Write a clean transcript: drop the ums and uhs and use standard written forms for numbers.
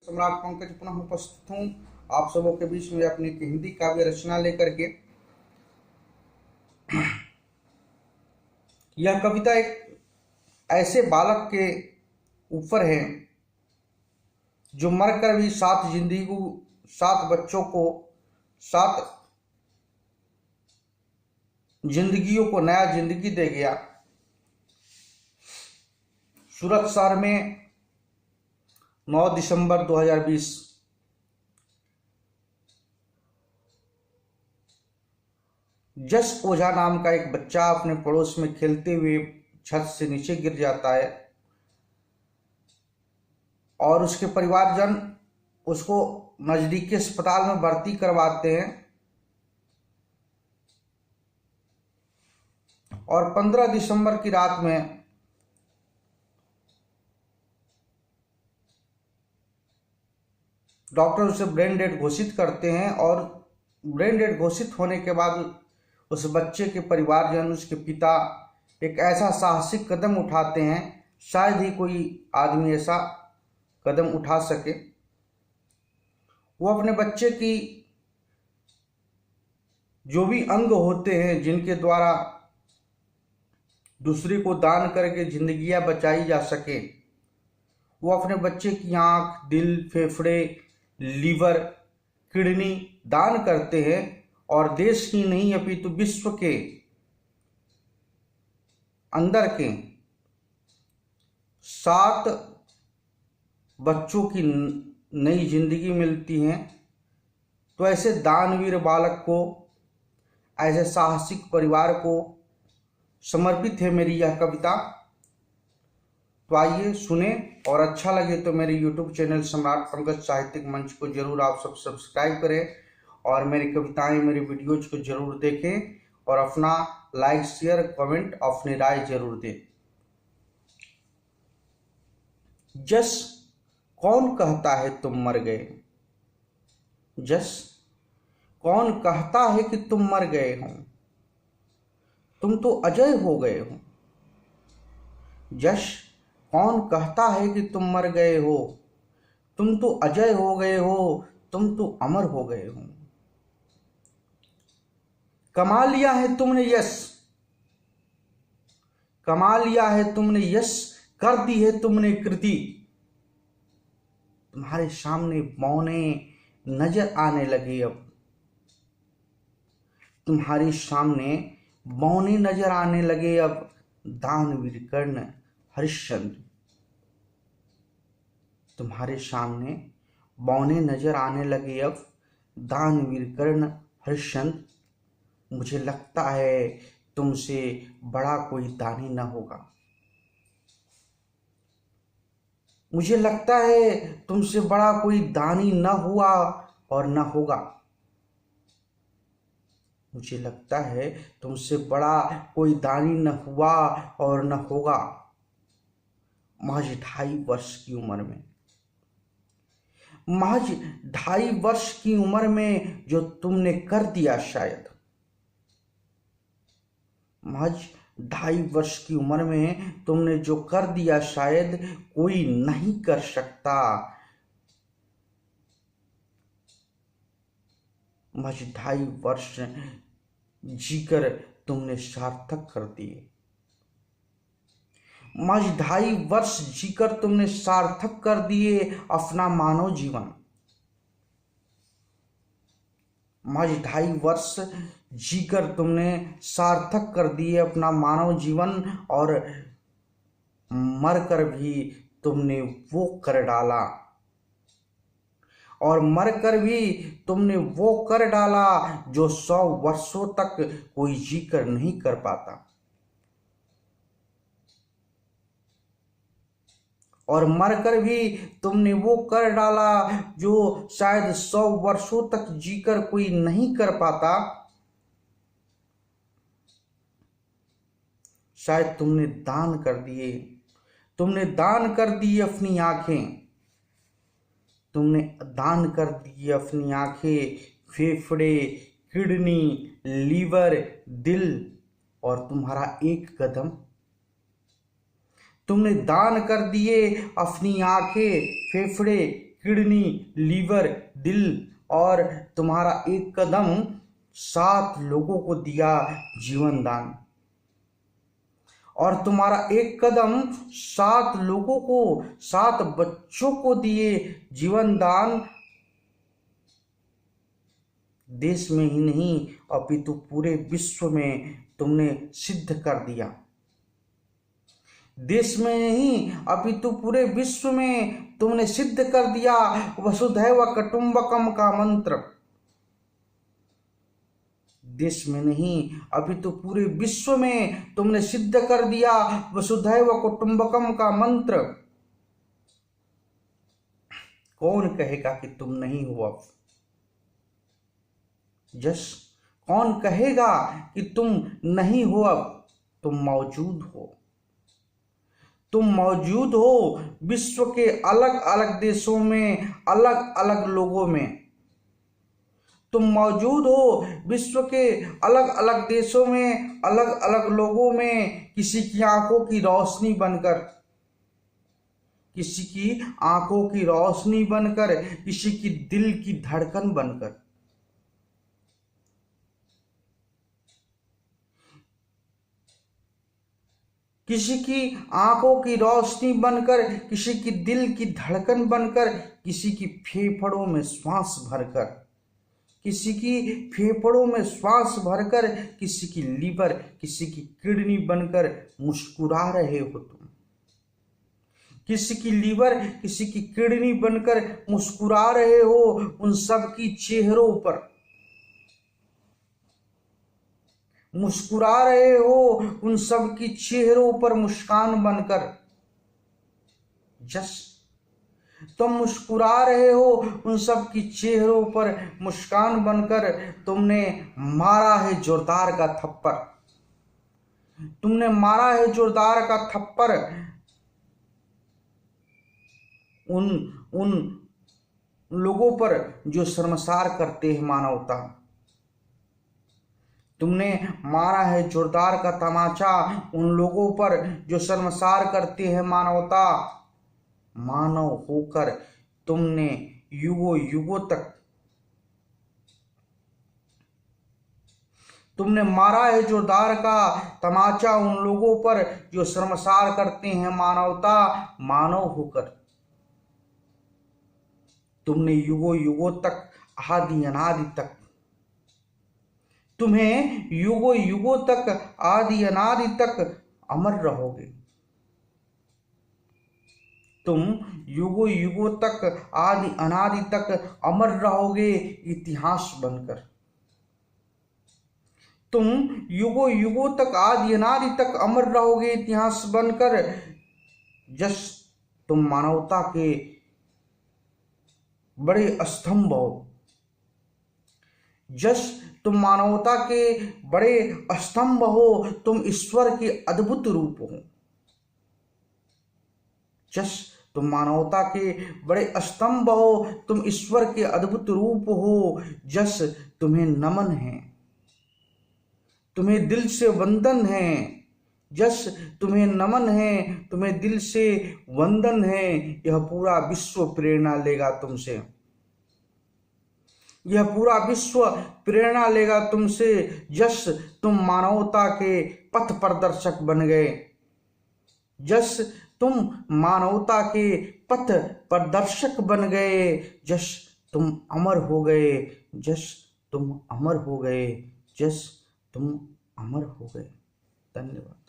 सम्राट पंकज पुनः उपस्थित हूँ आप सबों के बीच में अपनी एक हिंदी काव्य रचना लेकर के। यह कविता एक ऐसे बालक के ऊपर है जो मरकर भी सात बच्चों को, सात जिंदगियों को नया जिंदगी दे गया। सूरत शहर में 9 दिसंबर 2020 जस ओझा नाम का एक बच्चा अपने पड़ोस में खेलते हुए छत से नीचे गिर जाता है और उसके परिवारजन उसको नजदीकी अस्पताल में भर्ती करवाते हैं और 15 दिसंबर की रात में डॉक्टर उसे ब्रेन डेड घोषित करते हैं। और ब्रेन डेड घोषित होने के बाद उस बच्चे के परिवारजन, उसके पिता एक ऐसा साहसिक कदम उठाते हैं, शायद ही कोई आदमी ऐसा कदम उठा सके। वो अपने बच्चे की जो भी अंग होते हैं जिनके द्वारा दूसरे को दान करके जिंदगियां बचाई जा सके, वो अपने बच्चे की आंख, दिल, फेफड़े, लीवर, किडनी दान करते हैं और देश की नहीं अपितु विश्व के अंदर के 7 बच्चों की नई जिंदगी मिलती है। तो ऐसे दानवीर बालक को, ऐसे साहसिक परिवार को समर्पित है मेरी यह कविता। तो आइए सुने, और अच्छा लगे तो मेरे YouTube चैनल सम्राट पंकज साहित्यिक मंच को जरूर आप सब सब्सक्राइब करें और मेरी कविताएं, मेरी वीडियोज को जरूर देखें और अपना लाइक, शेयर, कमेंट, अपनी राय जरूर दें। जस कौन कहता है तुम मर गए, जस कौन कहता है कि तुम मर गए हो, तुम तो अजय हो गए हो। जस कौन कहता है कि तुम मर गए हो, तुम तो अजय हो गए हो, तुम तो अमर हो गए हो। कमा लिया है तुमने यश, कमा लिया है तुमने यश, कर दी है तुमने कृति। तुम्हारे सामने बौने नजर आने लगे अब, तुम्हारे सामने बौने नजर आने लगे अब दानवीर कर्ण हरिश्चंद्र। तुम्हारे सामने बौने नजर आने लगे अब दानवीर कर्ण हरिश्चंद्र। मुझे लगता है तुमसे बड़ा कोई दानी न होगा, मुझे लगता है तुमसे बड़ा कोई दानी न हुआ और न होगा। मुझे लगता है तुमसे बड़ा कोई दानी न हुआ और न होगा। महज 2.5 वर्ष की उम्र में, महज 2.5 वर्ष की उम्र में जो तुमने कर दिया, शायद महज 2.5 वर्ष की उम्र में तुमने जो कर दिया शायद कोई नहीं कर सकता। महज 2.5 वर्ष जीकर तुमने सार्थक कर दिए, महज 2.5 वर्ष जीकर तुमने सार्थक कर दिए अपना मानव जीवन। महज 2.5 वर्ष जीकर तुमने सार्थक कर दिए अपना मानव जीवन और मरकर भी तुमने वो कर डाला, और मरकर भी तुमने वो कर डाला जो 100 वर्षों तक कोई जीकर नहीं कर पाता। और मरकर भी तुमने वो कर डाला जो शायद 100 वर्षों तक जीकर कोई नहीं कर पाता। शायद तुमने दान कर दिए, तुमने दान कर दी अपनी आंखें, तुमने दान कर दी अपनी आंखें, फेफड़े, किडनी, लीवर, दिल और तुम्हारा एक कदम। तुमने दान कर दिए अपनी आंखें, फेफड़े, किडनी, लीवर, दिल और तुम्हारा एक कदम 7 लोगों को दिया जीवन दान, और तुम्हारा एक कदम 7 लोगों को, 7 बच्चों को दिए जीवन दान। देश में ही नहीं अपितु पूरे विश्व में तुमने सिद्ध कर दिया। देश में नहीं अपितु पूरे विश्व में तुमने सिद्ध कर दिया वसुधैव कुटुंबकम का मंत्र। देश में नहीं अपितु पूरे विश्व में तुमने सिद्ध कर दिया वसुधैव कुटुंबकम का मंत्र। कौन कहेगा कि तुम नहीं हो अब? यस, कौन कहेगा कि तुम नहीं हो अब? तुम मौजूद हो। तुम मौजूद हो विश्व के अलग अलग देशों में, अलग अलग लोगों में। तुम मौजूद हो विश्व के अलग अलग देशों में, अलग अलग लोगों में, किसी की आंखों की रोशनी बनकर, किसी की आंखों की रोशनी बनकर, किसी की दिल की धड़कन बनकर। किसी की आंखों की रोशनी बनकर, किसी की दिल की धड़कन बनकर, किसी की फेफड़ों में श्वास भरकर, किसी की फेफड़ों में श्वास भरकर, किसी की लीवर, किसी की किडनी बनकर मुस्कुरा रहे हो तुम। किसी की लीवर, किसी की किडनी बनकर मुस्कुरा रहे हो। उन सब की चेहरों पर मुस्कुरा रहे हो, उन सब की चेहरों पर मुस्कान बनकर। जस तुम मुस्कुरा रहे हो उन सब की चेहरों पर मुस्कान बनकर। तुमने मारा है जोरदार का थप्पड़, तुमने मारा है जोरदार का थप्पड़ उन उन लोगों पर जो शर्मसार करते हैं मानवता। तुमने मारा है जोरदार का तमाचा उन लोगों पर जो शर्मसार करते हैं मानवता। मानव होकर तुमने युगों युगों तक, तुमने मारा है जोरदार का तमाचा उन लोगों पर जो शर्मसार करते हैं मानवता। मानव होकर तुमने युगों युगों तक, आदि अनादि तक, तुम्हें युगों युगों तक, आदि अनादि तक अमर रहोगे। तुम युगों युगों तक, आदि अनादि तक अमर रहोगे इतिहास बनकर। तुम युगों युगों तक, आदि अनादि तक अमर रहोगे इतिहास बनकर। जस तुम मानवता के बड़े स्तंभ हो। जस तुम मानवता के बड़े स्तंभ हो, तुम ईश्वर के अद्भुत रूप हो। जस तुम मानवता के बड़े स्तंभ हो, तुम ईश्वर के अद्भुत रूप हो। जस तुम्हें नमन है, तुम्हें दिल से वंदन है। जस तुम्हें नमन है, तुम्हें दिल से वंदन है। यह पूरा विश्व प्रेरणा लेगा तुमसे, यह पूरा विश्व प्रेरणा लेगा तुमसे। जस तुम मानवता के पथ प्रदर्शक बन गए। जस तुम मानवता के पथ प्रदर्शक बन गए। जस तुम अमर हो गए। जस तुम अमर हो गए। जस तुम अमर हो गए। धन्यवाद।